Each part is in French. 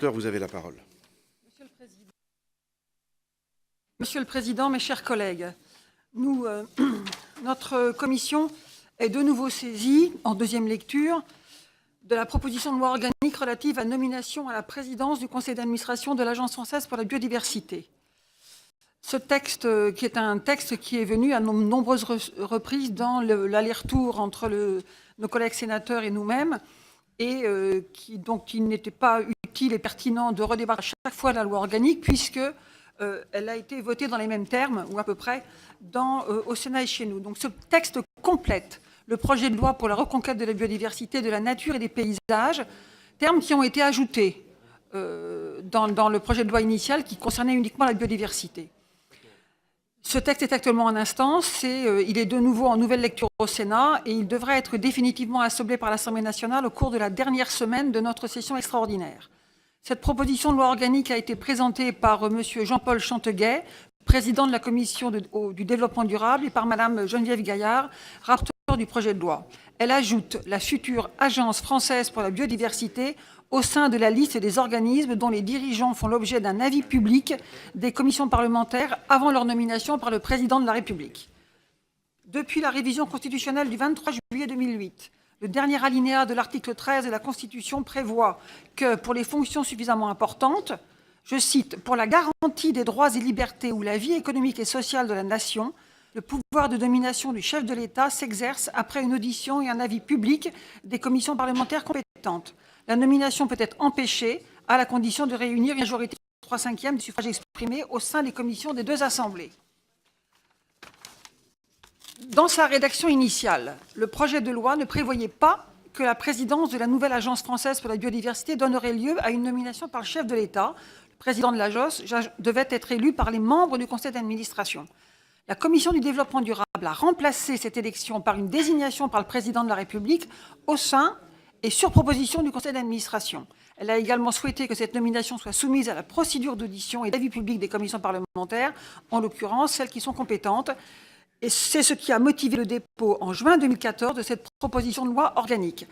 rapporteur, vous avez la parole. Monsieur le Président, mes chers collègues, notre commission est de nouveau saisie, en deuxième lecture, de la proposition de loi organique relative à la nomination à la présidence du conseil d'administration de l'Agence française pour la biodiversité. Ce texte, qui est un texte qui est venu à de nombreuses reprises dans l'aller-retour entre nos collègues sénateurs et nous-mêmes, et qui n'était pas utile et pertinent de redébattre à chaque fois la loi organique, puisque elle a été votée dans les mêmes termes, ou à peu près, au Sénat et chez nous. Donc ce texte complète le projet de loi pour la reconquête de la biodiversité, de la nature et des paysages, termes qui ont été ajoutés dans le projet de loi initial qui concernait uniquement la biodiversité. Ce texte est actuellement en instance, il est de nouveau en nouvelle lecture au Sénat et il devrait être définitivement assemblé par l'Assemblée nationale au cours de la dernière semaine de notre session extraordinaire. Cette proposition de loi organique a été présentée par M. Jean-Paul Chanteguet, président de la Commission du développement durable, et par Mme Geneviève Gaillard, rapporteure du projet de loi. Elle ajoute la future Agence française pour la biodiversité au sein de la liste des organismes dont les dirigeants font l'objet d'un avis public des commissions parlementaires avant leur nomination par le président de la République. Depuis la révision constitutionnelle du 23 juillet 2008, le dernier alinéa de l'article 13 de la Constitution prévoit que, pour les fonctions suffisamment importantes, je cite, « pour la garantie des droits et libertés ou la vie économique et sociale de la nation, le pouvoir de domination du chef de l'État s'exerce après une audition et un avis public des commissions parlementaires compétentes. La nomination peut être empêchée à la condition de réunir une majorité de 3/5 des suffrages exprimés au sein des commissions des deux assemblées. » Dans sa rédaction initiale, le projet de loi ne prévoyait pas que la présidence de la nouvelle Agence française pour la biodiversité donnerait lieu à une nomination par le chef de l'État. Le président de l'Agence devait être élu par les membres du conseil d'administration. La Commission du développement durable a remplacé cette élection par une désignation par le président de la République au sein et sur proposition du conseil d'administration. Elle a également souhaité que cette nomination soit soumise à la procédure d'audition et d'avis public des commissions parlementaires, en l'occurrence celles qui sont compétentes. Et c'est ce qui a motivé le dépôt en juin 2014 de cette proposition de loi organique.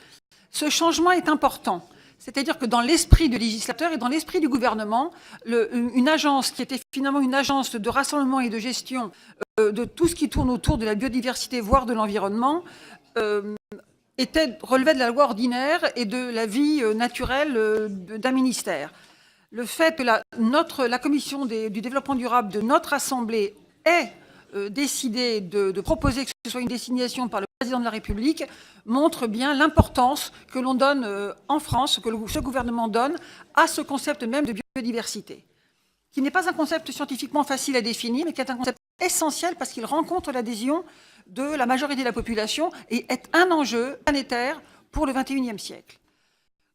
Ce changement est important. C'est-à-dire que dans l'esprit du législateur et dans l'esprit du gouvernement, une agence qui était finalement une agence de rassemblement et de gestion de tout ce qui tourne autour de la biodiversité, voire de l'environnement, relevait de la loi ordinaire et de la vie naturelle d'un ministère. Le fait que la commission du développement durable de notre Assemblée ait décidé de proposer que ce soit une désignation par le président de la République montre bien l'importance que l'on donne en France, que ce gouvernement donne à ce concept même de biodiversité, qui n'est pas un concept scientifiquement facile à définir, mais qui est un concept essentiel parce qu'il rencontre l'adhésion de la majorité de la population et est un enjeu planétaire pour le XXIe siècle.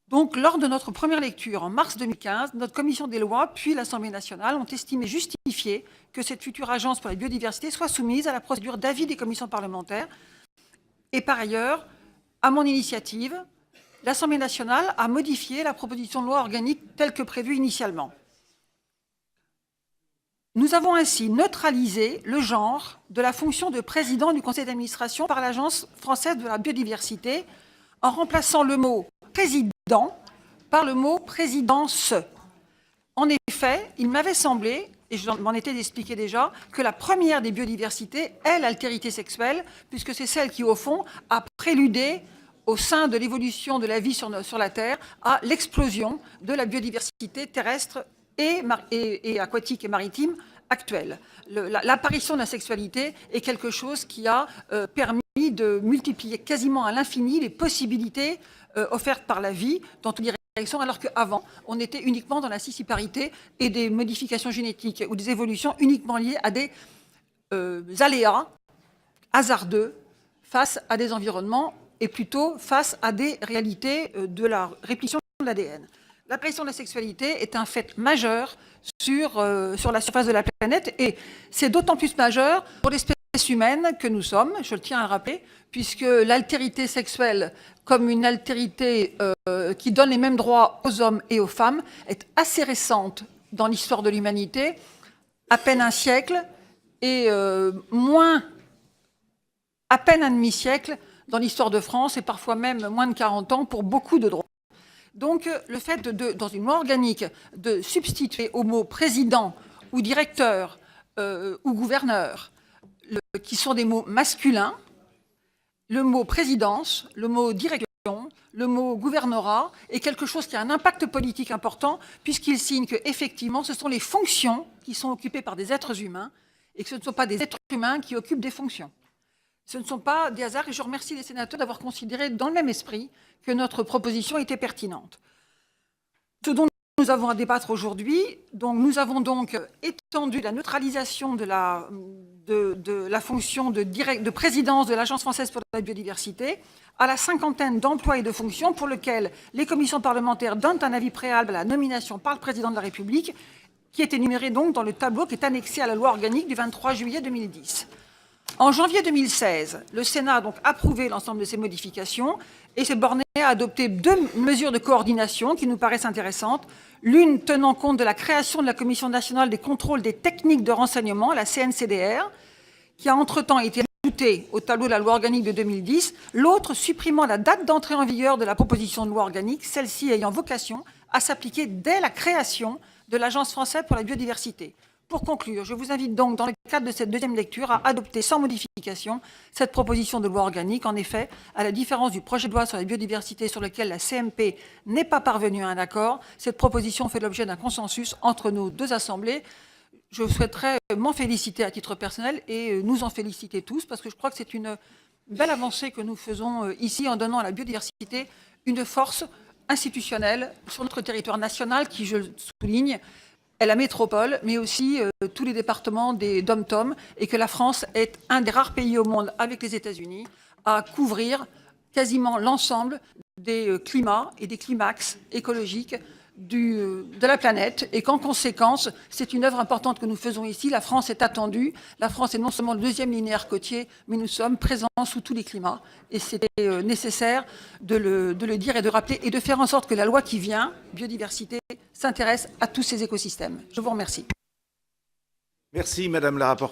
Donc, lors de notre première lecture en mars 2015, notre commission des lois puis l'Assemblée nationale ont estimé justifié que cette future agence pour la biodiversité soit soumise à la procédure d'avis des commissions parlementaires. Et par ailleurs, à mon initiative, l'Assemblée nationale a modifié la proposition de loi organique telle que prévue initialement. Nous avons ainsi neutralisé le genre de la fonction de président du conseil d'administration par l'Agence française de la biodiversité en remplaçant le mot « président » par le mot « présidence ». En effet, il m'avait semblé, et je m'en étais expliqué déjà, que la première des biodiversités est l'altérité sexuelle, puisque c'est celle qui, au fond, a préludé au sein de l'évolution de la vie sur la Terre à l'explosion de la biodiversité terrestre et aquatique et maritime actuelle. L'apparition de la sexualité est quelque chose qui a permis de multiplier quasiment à l'infini les possibilités offertes par la vie dans toutes les directions, alors qu'avant, on était uniquement dans la scissiparité et des modifications génétiques ou des évolutions uniquement liées à des aléas hasardeux face à des environnements et plutôt face à des réalités de la réplication de l'ADN. L'apparition de la sexualité est un fait majeur sur la surface de la planète et c'est d'autant plus majeur pour l'espèce humaine que nous sommes, je le tiens à rappeler, puisque l'altérité sexuelle, comme une altérité qui donne les mêmes droits aux hommes et aux femmes, est assez récente dans l'histoire de l'humanité, à peine un siècle, et à peine un demi-siècle dans l'histoire de France, et parfois même moins de 40 ans pour beaucoup de droits. Donc, le fait, dans une loi organique, de substituer au mot président ou directeur ou gouverneur, qui sont des mots masculins, le mot présidence, le mot direction, le mot gouvernorat est quelque chose qui a un impact politique important, puisqu'il signe qu'effectivement, ce sont les fonctions qui sont occupées par des êtres humains et que ce ne sont pas des êtres humains qui occupent des fonctions. Ce ne sont pas des hasards, et je remercie les sénateurs d'avoir considéré dans le même esprit que notre proposition était pertinente. Ce dont nous avons à débattre aujourd'hui, donc nous avons donc étendu la neutralisation de la fonction de présidence de l'Agence française pour la biodiversité à la cinquantaine d'emplois et de fonctions pour lesquels les commissions parlementaires donnent un avis préalable à la nomination par le président de la République, qui est énuméré donc dans le tableau qui est annexé à la loi organique du 23 juillet 2010. En janvier 2016, le Sénat a donc approuvé l'ensemble de ces modifications et s'est borné à adopter 2 mesures de coordination qui nous paraissent intéressantes. L'une tenant compte de la création de la Commission nationale des contrôles des techniques de renseignement, la CNCDR, qui a entre-temps été ajoutée au tableau de la loi organique de 2010. L'autre supprimant la date d'entrée en vigueur de la proposition de loi organique, celle-ci ayant vocation à s'appliquer dès la création de l'Agence française pour la biodiversité. Pour conclure, je vous invite donc, dans le cadre de cette deuxième lecture, à adopter sans modification cette proposition de loi organique. En effet, à la différence du projet de loi sur la biodiversité sur lequel la CMP n'est pas parvenue à un accord, cette proposition fait l'objet d'un consensus entre nos 2 assemblées. Je souhaiterais m'en féliciter à titre personnel et nous en féliciter tous, parce que je crois que c'est une belle avancée que nous faisons ici en donnant à la biodiversité une force institutionnelle sur notre territoire national qui, je le souligne, est la métropole, mais aussi tous les départements des DOM-TOM, et que la France est un des rares pays au monde, avec les États-Unis, à couvrir quasiment l'ensemble des climats et des climax écologiques de la planète, et qu'en conséquence, c'est une œuvre importante que nous faisons ici. La France est attendue. La France est non seulement le 2e linéaire côtier, mais nous sommes présents sous tous les climats. Et c'était nécessaire de le dire et de rappeler, et de faire en sorte que la loi qui vient, biodiversité, s'intéresse à tous ces écosystèmes. Je vous remercie. Merci, Madame la rapporteure.